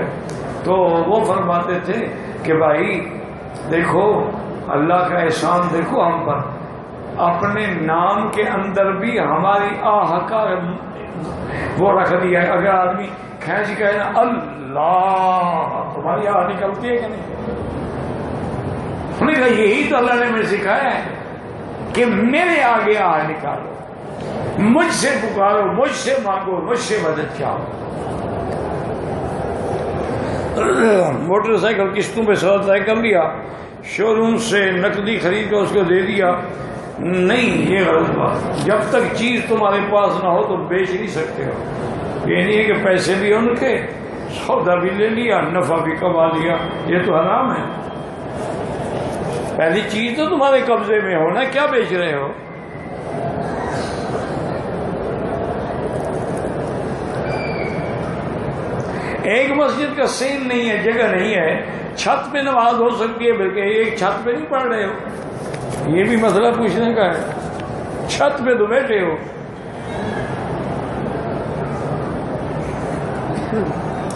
گئے تو وہ فرماتے تھے کہ بھائی دیکھو اللہ کا احسان دیکھو ہم پر، اپنے نام کے اندر بھی ہماری آہ کا وہ رکھ دیا ہے. اگر آدمی کھینچ کہے نا اللہ، تمہاری آہ نکلتی ہے کہ نہیں؟ انہوں نے کہا یہی تو اللہ نے مجھے سکھایا ہے کہ میرے آگے آہ نکالو، مجھ سے پکارو، مجھ سے مانگو، مجھ سے مدد چاہو. موٹر سائیکل قسطوں پہ سودا طے کر لیا، شو روم سے نقدی خرید کر اس کو دے دیا. نہیں، یہ غلط بات. جب تک چیز تمہارے پاس نہ ہو تو بیچ نہیں سکتے ہو. یہ نہیں ہے کہ پیسے بھی ان کے، سودا بھی لے لیا، نفع بھی کما لیا، یہ تو حرام ہے. پہلی چیز تو تمہارے قبضے میں ہو نا، کیا بیچ رہے ہو؟ ایک مسجد کا سین نہیں ہے، جگہ نہیں ہے، چھت پہ نماز ہو سکتی ہے، بلکہ ایک چھت پہ نہیں پڑھ رہے ہو. یہ بھی مسئلہ پوچھنے کا ہے. چھت پہ تو بیٹھے ہو.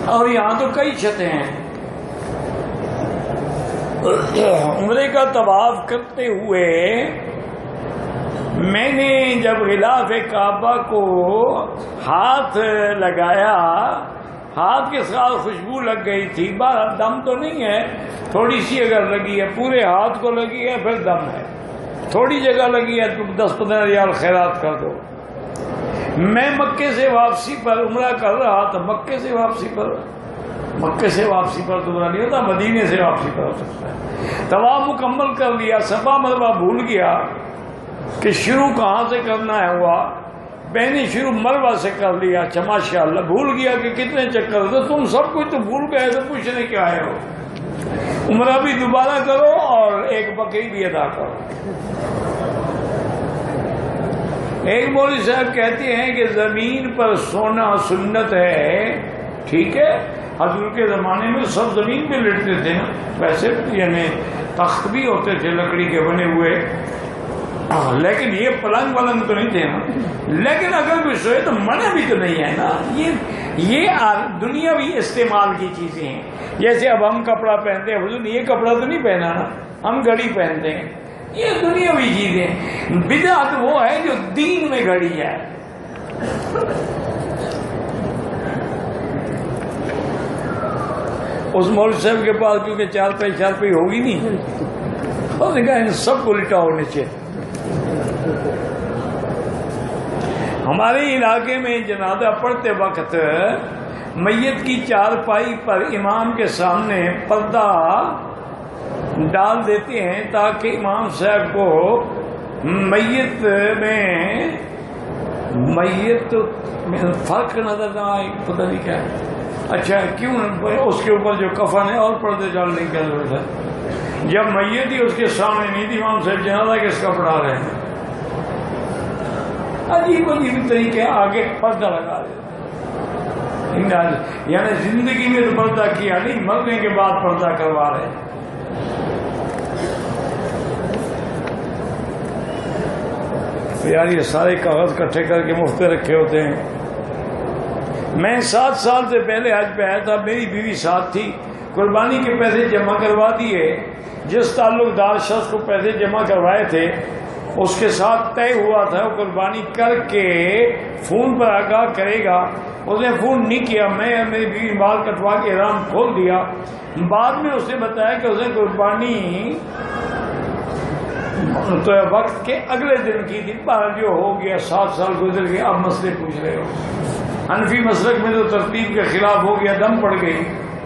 اور یہاں تو کئی چھتیں ہیں. عمرے کا طواف کرتے ہوئے میں نے جب غلاف کعبہ کو ہاتھ لگایا، ہاتھ کے ساتھ خوشبو لگ گئی تھی. بہرحال دم تو نہیں ہے، تھوڑی سی اگر لگی ہے، پورے ہاتھ کو لگی ہے پھر دم ہے. تھوڑی جگہ لگی ہے تو 10-15 ریال خیرات کر دو. میں مکے سے واپسی پر عمرہ کر رہا تھا. مکے سے واپسی پر تو عمرہ نہیں ہوتا، مدینے سے واپسی پر ہو سکتا ہے. طواف مکمل کر لیا، صفا مروا بھول گیا کہ شروع کہاں سے کرنا ہے. ہوا میں نے شروع مروہ سے کر لیا. اچھا ماشاء اللہ. بھول گیا کہ کتنے چکر تو تم سب کچھ تو بھول گئے تو پوچھنے کیا آئے ہو. عمرہ بھی دوبارہ کرو اور ایک بکری بھی ادا کرو. ایک مولوی صاحب کہتے ہیں کہ زمین پر سونا سنت ہے. ٹھیک ہے، حضور کے زمانے میں سب زمین پہ لیٹتے تھے نا. ویسے یعنی تخت بھی ہوتے تھے لکڑی کے بنے ہوئے، لیکن یہ پلنگ ولنگ تو نہیں تھے نا. لیکن اگر کوئی سوئے تو منع بھی تو نہیں ہے نا. یہ دنیاوی استعمال کی چیزیں ہیں. جیسے اب ہم کپڑا پہنتے ہیں، حضور نے یہ کپڑا تو نہیں پہنا نا، ہم گھڑی پہنتے ہیں. یہ دنیاوی چیزیں. بدعت وہ ہے جو دین میں گھڑی ہے. اس مولوی صاحب کے پاس کیونکہ چار پائی ہوگی نہیں، اور نے کہا ان سب کو لٹاؤ نیچے. ہمارے علاقے میں جنازہ پڑھتے وقت میت کی چارپائی پر امام کے سامنے پردہ ڈال دیتے ہیں تاکہ امام صاحب کو میت میں فرق نظر نہ آئے. پتہ نہیں کیا ہے. اچھا کیوں؟ اس کے اوپر جو کفن ہے اور پردے ڈالنے کی ضرورت ہے. جب میت ہی اس کے سامنے نہیں تھی، امام صاحب جنازہ کس کا پڑھا رہے ہیں. عجیب طریقے آگے پردہ لگا دے. یعنی زندگی میں تو پردہ کیا نہیں، مرنے کے بعد پردہ کروا رہے ہیں. یار یہ سارے کاغذ کٹھے کر کے مفت رکھے ہوتے ہیں. میں 7 سال سے پہلے حج پہ آیا تھا، میری بیوی ساتھ تھی. قربانی کے پیسے جمع کروا دیے. جس تعلق دار شخص کو پیسے جمع کروائے تھے اس کے ساتھ طے ہوا تھا وہ قربانی کر کے فون پر آگاہ کرے گا. اس نے فون نہیں کیا. میں میری بیوی بال کٹوا کے احرام کھول دیا. بعد میں اس نے بتایا کہ اس نے قربانی تو وقت کے اگلے دن کی تھی. جو ہو گیا 7 سال گزر گئے، اب مسئلے پوچھ رہے ہو. حنفی مسلک میں تو ترتیب کے خلاف ہو گیا، دم پڑ گئی.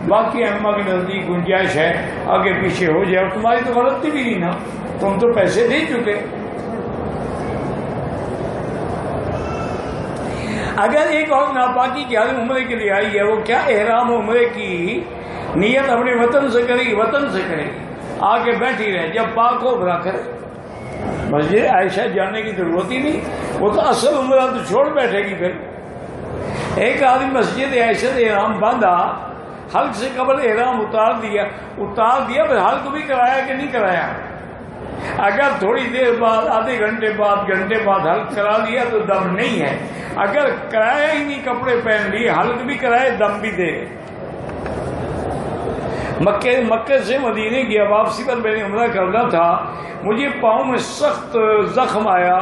باقی ائمہ کے نزدیک گنجائش ہے آگے پیچھے ہو جائے. اور تمہاری تو غلطی بھی نہیں نا، تم تو پیسے دے چکے. اگر ایک اور ناپاکی کی حالت عمرے کے لیے آئی ہے، وہ کیا احرام عمرے کی نیت اپنے وطن سے کرے گی. آ کے بیٹھی رہے، جب پاک ہو بھرا کرے. مسجد عائشہ جانے کی ضرورت ہی نہیں، وہ تو اصل عمرہ تو چھوڑ بیٹھے گی. پھر ایک آدمی مسجد عائشہ سے احرام باندھا، حلق سے قبل احرام اتار دیا، پھر حلق بھی کرایا کہ نہیں کرایا. اگر تھوڑی دیر بعد، آدھے گھنٹے بعد حلق کرا لیا تو دم نہیں ہے. اگر کرایا ہی نہیں، کپڑے پہن لیے، حلق بھی کرائے، دم بھی دے. مکے سے مدینے کی واپسی پر میں نے عمرہ کرنا تھا، مجھے پاؤں میں سخت زخم آیا،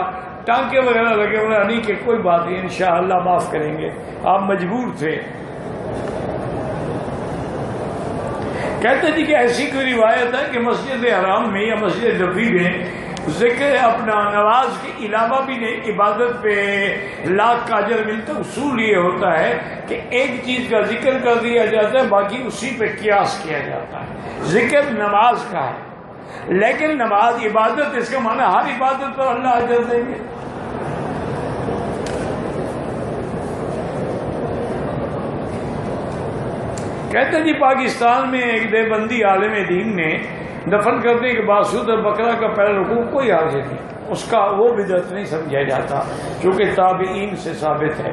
ٹانکے وغیرہ لگے ہوئے، نہیں کہ کوئی بات نہیں انشاءاللہ معاف کریں گے، آپ مجبور تھے۔ کہتے جی کہ ایسی کوئی روایت ہے کہ مسجد حرام میں یا مسجد نبوی میں ذکر اپنا نماز کے علاوہ بھی عبادت پہ لاکھ کا اجر ملتا، اصول یہ ہوتا ہے کہ ایک چیز کا ذکر کر دیا جاتا ہے، باقی اسی پہ قیاس کیا جاتا ہے۔ ذکر نماز کا ہے، لیکن نماز عبادت، اس کا معنی ہر عبادت پر اللہ اجر دیں گے۔ کہتے ہیں جی پاکستان میں ایک دیوبندی عالم دین نے دفن کرنے کے بعد سود اور بکرا کا پہلا رکوع کوئی حرج نہیں، اس کا وہ بدعت نہیں سمجھا جاتا، چونکہ تابعین سے ثابت ہے۔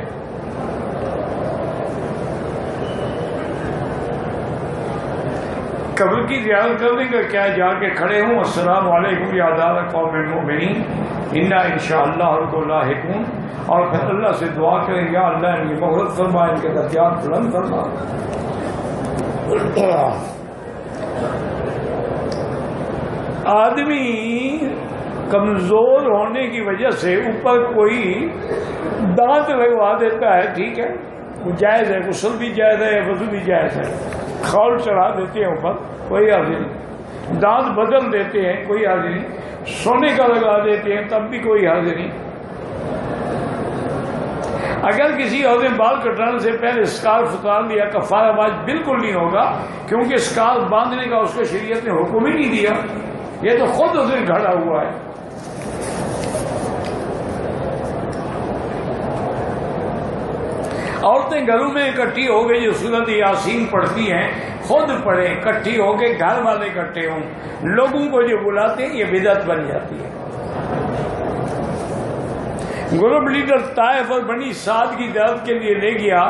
قبر کی زیارت کرنے کا کیا جا کے کھڑے ہوں السلام علیکم یا دار قوم المؤمنین انا انشاءاللہ بکم لاحقون، اور پھر اللہ سے دعا کریں یا اللہ ان کی مغفرت فرما، ان کے درجات بلند فرما۔ آدمی کمزور ہونے کی وجہ سے اوپر کوئی دانت لگوا دیتا ہے، ٹھیک ہے، وہ جائز ہے، غسل بھی جائز ہے، وضو بھی جائز ہے، خول چڑھا دیتے ہیں اوپر، کوئی حرج نہیں، دانت بدل دیتے ہیں کوئی حرج نہیں، سونے کا لگا دیتے ہیں تب بھی کوئی حرج نہیں۔ اگر کسی عورت نے بال کٹانے سے پہلے اسکارف اتار لیا، کفارہ واجب بالکل نہیں ہوگا، کیونکہ اسکارف باندھنے کا اس کو شریعت نے حکم ہی نہیں دیا، یہ تو خود اس نے گھڑا ہوا ہے۔ عورتیں گھروں میں اکٹھی ہو گئی جو سورۃ یاسین پڑھتی ہیں خود پڑھیں، اکٹھی ہو کے گھر والے اکٹھے ہوں، لوگوں کو جو بلاتے ہیں یہ بدعت بن جاتی ہے۔ گروپ لیڈر طائف اور بنی سعد کی دعوت کے لیے لے گیا،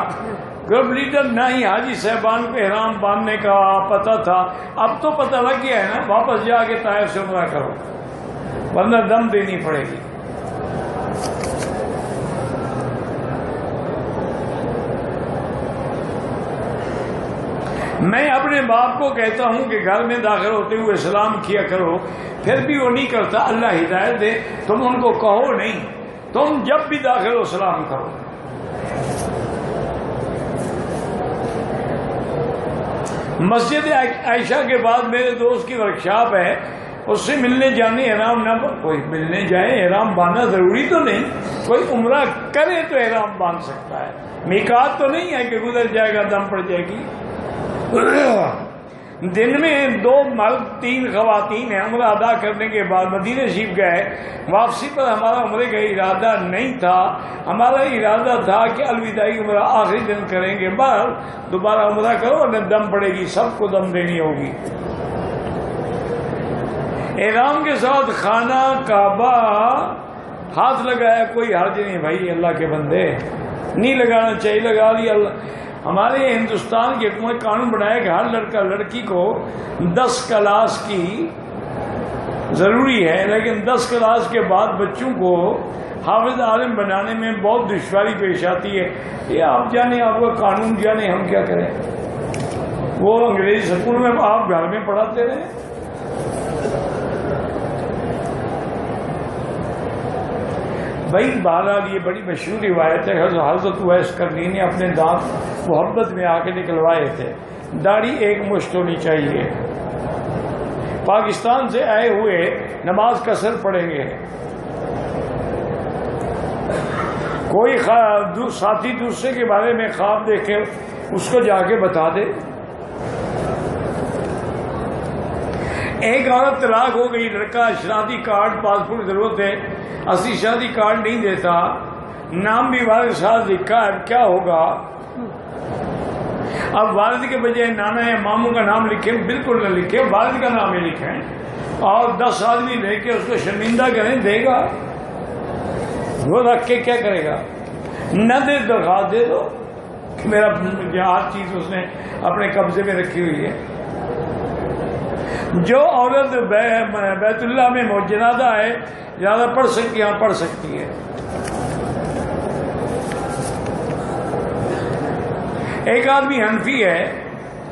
گروپ لیڈر نہ ہی حاجی صاحبان کو احرام باندھنے کا پتہ تھا، اب تو پتہ لگ گیا ہے نا، واپس جا کے طائف سے عمرہ کرو ورنہ دم دینی پڑے گی۔ میں اپنے باپ کو کہتا ہوں کہ گھر میں داخل ہوتے ہوئے سلام کیا کرو، پھر بھی وہ نہیں کرتا، اللہ ہدایت دے، تم ان کو کہو نہیں، تم جب بھی داخل ہو سلام کرو۔ مسجد عائشہ کے بعد میرے دوست کی ورکشاپ ہے، اس سے ملنے جانے احرام نہ، کوئی ملنے جائے احرام باندھنا ضروری تو نہیں، کوئی عمرہ کرے تو احرام باندھ سکتا ہے، میقات تو نہیں ہے کہ گزر جائے گا دم پڑ جائے گی۔ دن میں 2 مرد 3 خواتین ہیں، عمرہ ادا کرنے کے بعد مدینہ شریف گئے، واپسی پر ہمارا عمرے کا ارادہ نہیں تھا، ہمارا ارادہ تھا کہ الوداعی عمرہ آخری دن کریں گے، بعد دوبارہ عمرہ کرو اور دم پڑے گی، سب کو دم دینی ہوگی۔ احرام کے ساتھ خانہ کعبہ ہاتھ لگایا کوئی حرج نہیں بھائی، اللہ کے بندے نہیں لگانا چاہیے، لگا لیا۔ ہمارے ہندوستان کی حکومت قانون بنایا کہ ہر لڑکا لڑکی کو 10 کلاس کی ضروری ہے، لیکن 10 کلاس کے بعد بچوں کو حافظ عالم بنانے میں بہت دشواری پیش آتی ہے۔ یہ آپ جانے، آپ کا قانون جانے، ہم کیا کریں؟ وہ انگریزی اسکول میں آپ گھر میں پڑھاتے رہے۔ بھائی بہرحال یہ بڑی مشہور روایت ہے، حضرت اویس کرنی نے اپنے دانت محبت میں آ کے نکلوائے تھے، داڑھی ایک مشت ہونی چاہیے۔ پاکستان سے آئے ہوئے نماز قصر پڑھیں گے، کوئی ساتھی دوسرے کے بارے میں خواب دیکھے اس کو جا کے بتا دے۔ ایک عورت طلاق ہو گئی، لڑکا شناختی کارڈ پاسپورٹ ضرورت ہے، اصلی شادی کارڈ نہیں دیتا، نام بھی والد صاحب لکھا ہے، کیا ہوگا؟ اب والد کے بجائے نانا یا ماموں کا نام لکھیں، بالکل نہ لکھیں، والد کا نام ہی لکھیں، اور 10 آدمی لے کے اس کو شرمندہ کریں، دے گا وہ رکھ کے کیا کرے گا؟ نہ دے درخواست دے دو کہ میرا ہر چیز اس نے اپنے قبضے میں رکھی ہوئی ہے۔ جو عورت بیت اللہ میں جنازہ ہے زیادہ پڑھ سکتی ہے، پڑھ سکتی ہے۔ ایک آدمی حنفی ہے،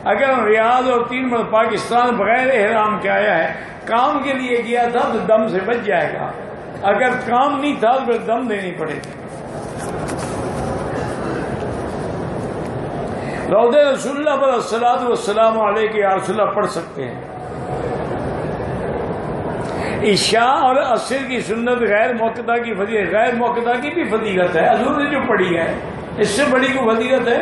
اگر ریاض اور 3 مرتبہ پاکستان بغیر احرام کے آیا ہے، کام کے لیے گیا تھا تو دم سے بچ جائے گا، اگر کام نہیں تھا تو پھر دم دینی پڑے گی۔ روضہ رسول اللہ پر الصلاۃ والسلام علیہ یا رسول اللہ پڑھ سکتے ہیں۔ عشاء اور عصر کی سنت غیر موقتہ کی فضیلت، غیر موقتہ کی بھی فضیلت ہے، حضور نے جو پڑھی ہے، اس سے بڑی کوئی فضیلت ہے؟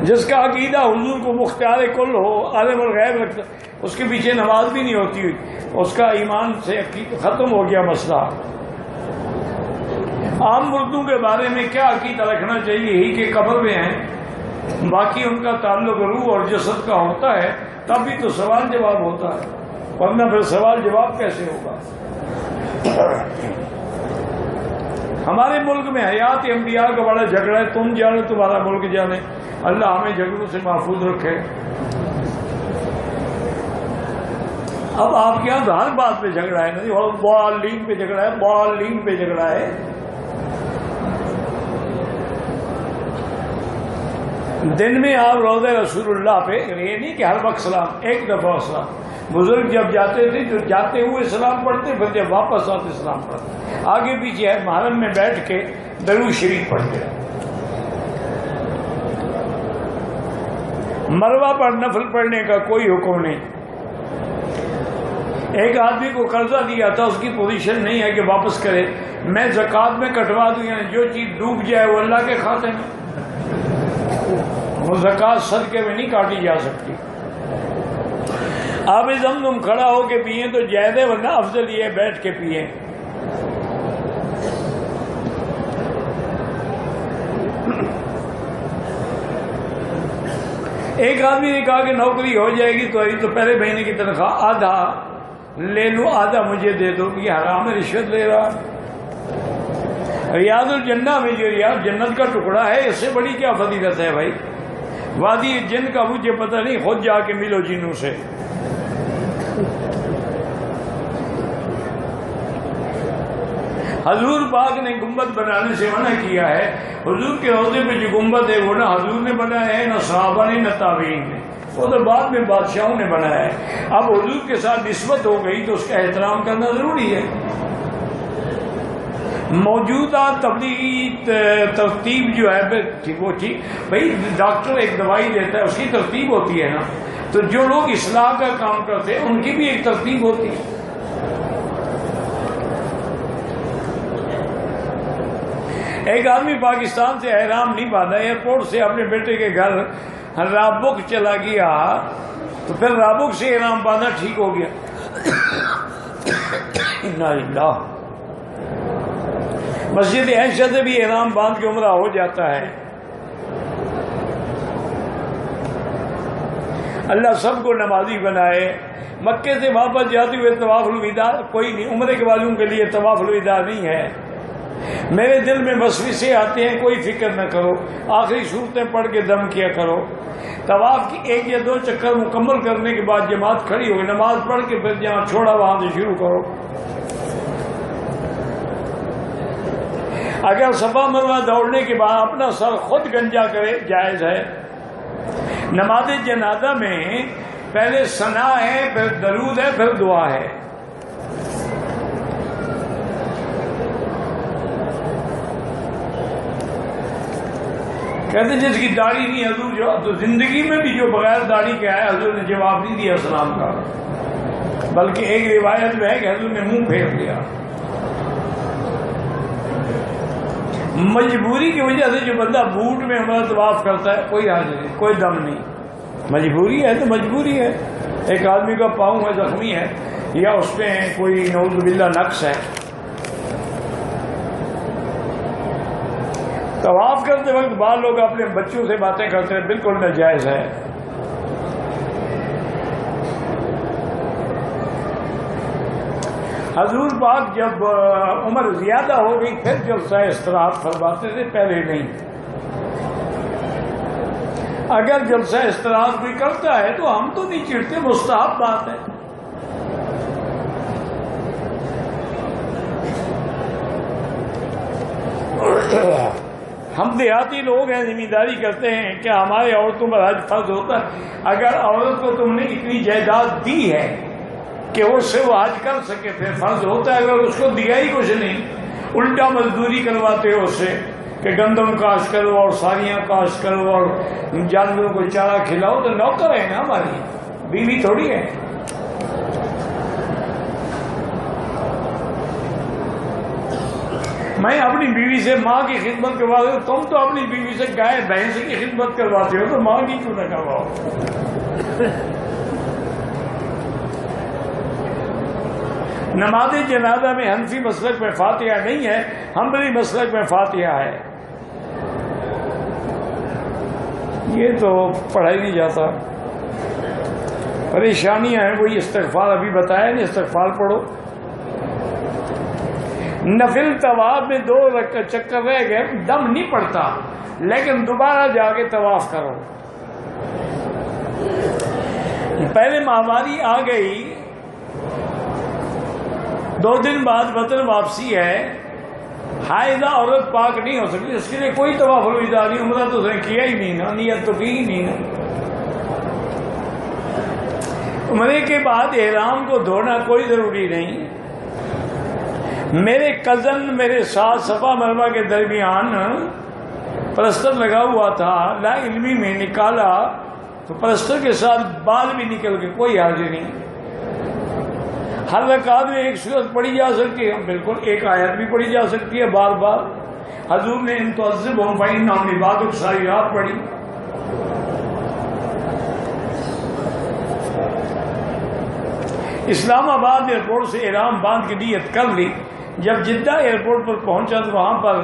جس کا عقیدہ حضور کو مختار کل ہو، عالم الغیب رکھتا، اس کے پیچھے نماز بھی نہیں ہوتی، اس کا ایمان سے ختم ہو گیا مسئلہ۔ عام مردوں کے بارے میں کیا عقیدہ رکھنا چاہیے؟ ہی کہ قبر میں ہیں، باقی ان کا تعلق روح اور جسد کا ہوتا ہے، تب بھی تو سوال جواب ہوتا ہے، ورنہ پھر سوال جواب کیسے ہوگا؟ ہمارے ملک میں حیات انبیاء کا بڑا جھگڑا ہے، تم جانے تمہارا ملک جانے، اللہ ہمیں جھگڑوں سے محفوظ رکھے۔ اب آپ کے یہاں تو ہر بات پہ جھگڑا ہے، نہیں، اور بالین پہ جھگڑا ہے، بالین پہ جھگڑا ہے۔ دن میں آپ روضہ رسول اللہ پہ، یہ نہیں کہ ہر وقت سلام، ایک دفعہ سلام۔ بزرگ جب جاتے تھے تو جاتے ہوئے سلام پڑھتے، پھر جب واپس آتے سلام پڑھتے، آگے پیچھے ہے محرم میں بیٹھ کے درود شریف پڑھتے۔ مروہ پر نفل پڑھنے کا کوئی حکم نہیں۔ ایک آدمی کو قرضہ دیا تھا، اس کی پوزیشن نہیں ہے کہ واپس کرے، میں زکوٰۃ میں کٹوا دوں، یعنی جو چیز ڈوب جائے وہ اللہ کے کھاتے میں، وہ زکوٰۃ صدقے میں نہیں کاٹی جا سکتی۔ آب زمزم کھڑا ہو کے پئیں تو جائز ہے، ورنہ افضل یہ بیٹھ کے پئیں۔ ایک آدمی نے کہا کہ نوکری ہو جائے گی تو پہلے مہینے کی تنخواہ آدھا لے لوں، آدھا مجھے دے دو، یہ حرام ہے، رشوت لے رہا۔ ریاض الجنہ میں جو ریاض جنت کا ٹکڑا ہے، اس سے بڑی کیا فضیلت ہے بھائی؟ وادی جن کا مجھے پتہ نہیں، خود جا کے ملو جنوں سے۔ حضور پاک نے گنبد بنانے سے منع کیا ہے۔ حضور کے روضے پہ جو گنبد ہے وہ نہ حضور نے بنایا ہے، نہ صحابہ نے، نہ تابعین نے، وہ تو بعد میں بادشاہوں نے بنایا ہے۔ اب حضور کے ساتھ نسبت ہو گئی تو اس کا احترام کرنا ضروری ہے۔ موجودہ تبلیغی ترتیب جو ہے وہ ٹھیک، بھائی ڈاکٹر ایک دوائی دیتا ہے، اس کی ترتیب ہوتی ہے نا، تو جو لوگ اصلاح کا کام کرتے ہیں ان کی بھی ایک ترتیب ہوتی ہے۔ ایک آدمی پاکستان سے احرام نہیں باندھا، ایئرپورٹ سے اپنے بیٹے کے گھر رابک چلا گیا، تو پھر رابک سے احرام باندھا ٹھیک ہو گیا۔ انا للہ۔ مسجد عائشہ سے بھی احرام باندھ کے عمرہ ہو جاتا ہے۔ اللہ سب کو نمازی بنائے۔ مکے سے واپس جاتے ہوئے طواف الوداع کوئی نہیں، عمرے کے والوں کے لیے طواف الوداع نہیں ہے۔ میرے دل میں وسوسے آتے ہیں، کوئی فکر نہ کرو، آخری صورتیں پڑھ کے دم کیا کرو۔ طواف کی 1 یا 2 چکر مکمل کرنے کے بعد جماعت کھڑی ہوگی، نماز پڑھ کے پھر جہاں چھوڑا وہاں سے شروع کرو۔ اگر صفا مروہ دوڑنے کے بعد اپنا سر خود گنجا کرے جائز ہے۔ نماز جنازہ میں پہلے ثنا ہے، پھر درود ہے، پھر دعا ہے۔ کہتے ہیں جس کی داڑھی نہیں حضور جو تو زندگی میں بھی جو بغیر داڑھی کے آیا حضور نے جواب نہیں دیا سلام کا، بلکہ ایک روایت میں ہے کہ حضور نے منہ پھیر لیا۔ مجبوری کی وجہ سے جو بندہ بوٹ میں ہمارا طواف کرتا ہے کوئی حاجت نہیں، کوئی دم نہیں، مجبوری ہے تو مجبوری ہے۔ ایک آدمی کا پاؤں ہے زخمی ہے یا اس پہ کوئی نعوذ باللہ نقص ہے، طواف کرتے وقت بعض لوگ اپنے بچوں سے باتیں کرتے ہیں، بالکل ناجائز ہے۔ حضور پاک جب عمر زیادہ ہو گئی پھر جلسہ استراحت فرماتے تھے، پہلے نہیں۔ اگر جلسہ استراحت کوئی کرتا ہے تو ہم تو نہیں چڑھتے، مستحب بات ہے۔ ہم ہم دیہاتی لوگ ہیں، زمینداری کرتے ہیں، کیا ہمارے عورتوں پر حج فرض ہوتا ہے؟ اگر عورت کو تم نے اتنی جائیداد دی ہے کہ اس سے وہ حج کر سکے پھر فرض ہوتا ہے، اگر اس کو دیا ہی کچھ نہیں، الٹا مزدوری کرواتے ہو اس سے کہ گندم کاشت کرو اور ساریاں کاشت کرو اور جانوروں کو چارہ کھلاؤ، تو نوکر ہے نا ہماری، بیوی تھوڑی ہے۔ میں اپنی بیوی سے ماں کی خدمت کرواتا ہوں، تم تو اپنی بیوی سے گائے بھینس کی خدمت کرواتے ہو، تو ماں کی کیوں نہ کرواؤ؟ نماز جنازہ میں حنفی مسلک میں فاتحہ نہیں ہے، حنبلی مسلک میں فاتحہ ہے۔ یہ تو پڑھا ہی نہیں جاتا، پریشانیاں ہیں۔ وہی استغفار ابھی بتایا نہیں، استغفار پڑھو۔ نفل طواف میں 2 چکر رہ گئے، دم نہیں پڑتا، لیکن دوبارہ جا کے طواف کرو۔ پہلے ماہواری آ گئی، 2 دن بعد وطن واپسی ہے، حائضہ عورت پاک نہیں ہو سکتی، اس کے لیے کوئی طواف الوداع نہیں، عمرہ تو اس نے کیا ہی نہیں نا، نیت تو کی ہی نہیں نا۔ عمرے کے بعد احرام کو دھونا کوئی ضروری نہیں۔ میرے کزن میرے ساتھ صفا مروہ کے درمیان پلسٹر لگا ہوا تھا، لا علمی میں نکالا تو پلسٹر کے ساتھ بال بھی نکل کے، کوئی حرج نہیں۔ ہر رکعت میں ایک سورت پڑھی جا سکتی ہے، بالکل ایک آیت بھی پڑھی جا سکتی ہے بار بار۔ حضور نے ان تعذبہم فإنہم عبادک ساری رات پڑھی۔ اسلام آباد ایئرپورٹ سے احرام باندھ کی نیت کر لی، جب جدہ ایئرپورٹ پر پہنچا تو وہاں پر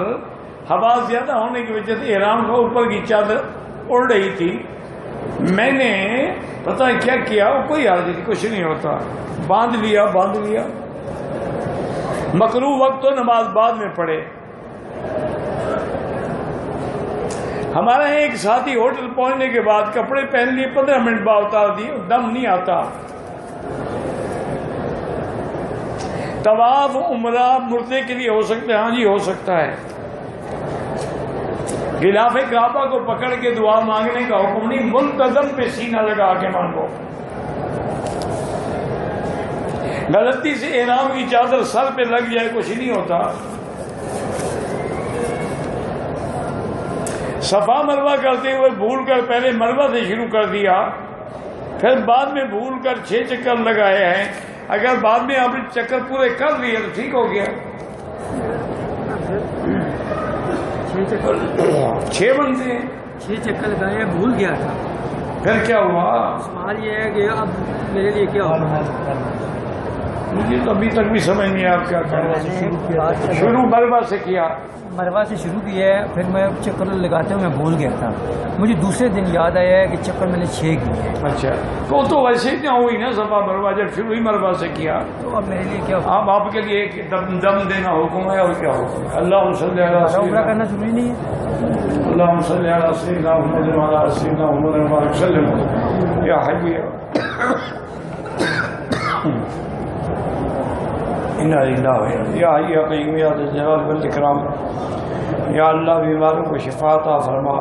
ہوا زیادہ ہونے کی وجہ سے احرام کا اوپر کی چادر اڑ رہی تھی۔ میں نے پتہ کیا کیا، کوئی حرج نہیں، کچھ نہیں ہوتا، باندھ لیا۔ مکروہ وقت تو نماز بعد میں پڑھے۔ ہمارا ایک ساتھی ہوٹل پہنچنے کے بعد کپڑے پہن لیے، 15 منٹ بعد اتار دیے، دم نہیں آتا۔ طواف عمرہ مردے کے لیے ہو سکتا ہے؟ ہاں جی ہو سکتا ہے۔ غلاف کعبہ کو پکڑ کے دعا مانگنے کا حکم نہیں، منتظم پہ سینہ لگا کے مانگو۔ غلطی سے احرام کی چادر سر پہ لگ جائے کچھ نہیں ہوتا۔ صفا مروہ کرتے ہوئے بھول کر پہلے مروہ سے شروع کر دیا، پھر بعد میں بھول کر 6 چکر لگائے ہیں، اگر بعد میں آپ نے چکر پورے کر لیے تو ٹھیک ہو گیا۔ 6 بنتے ہیں، 6 چکر لگائے، بھول گیا تھا، پھر کیا ہوا؟ سوال یہ ہے کہ اب میرے لیے کیا ہوگا؟ مجھے تو ابھی تک بھی سمجھ نہیں آپ کیا کر رہے ہیں۔ شروع مروہ سے کیا، مروہ سے شروع کیا ہے، پھر میں چکر لگاتے ہوئے میں بھول گیا تھا، مجھے دوسرے دن یاد آیا ہے کہ چکر میں نے 6 کیے۔ اچھا تو ویسے ہی نہ ہوئی نا صفا مروہ، جب شروع ہی مروہ سے کیا تو اب میرے لیے کیا ہوگا؟ اب آپ کے لیے ایک دم دینا حکم ہے، اور کیا حکم ہے؟ اللہم صلی علی عمرہ سیدنا، کرنا ضروری نہیں ہے؟ اللہم صلی علی سیدنا محمد وعلی سیدنا محمد وبارک وسلم یا حی انا للہ یا حی یا قیوم یا ذا الجلال والاکرام۔ یا اللہ بیماروں کو شفا عطا فرما،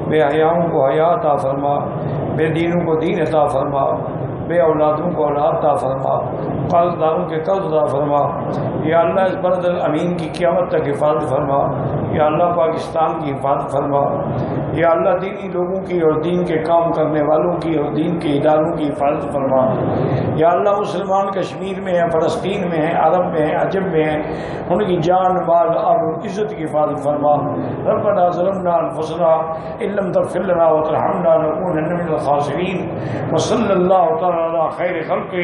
بے حیاؤں کو حیا عطا فرما، بے دینوں کو دین عطا فرما، بے اولادوں کو اولاد عطا فرما، قرض داروں کے قرض عطا فرما۔ یا اللہ اس بلد الامین کی قیامت تک حفاظت فرما۔ یا اللہ پاکستان کی حفاظت فرما۔ یا اللہ دینی لوگوں کی اور دین کے کام کرنے والوں کی اور دین کے اداروں کی حفاظت فرما۔ یا اللہ مسلمان کشمیر میں ہیں، فلسطین میں ہیں، عرب میں ہیں، عجم میں ہیں، ان کی جان مال اور عزت کی حفاظت فرما۔ ربنا ظلمنا انفسنا ان لم تغفر لنا وترحمنا لنكونن من الخاسرین۔ وصلی اللہ تعالی علی خیر خلقہ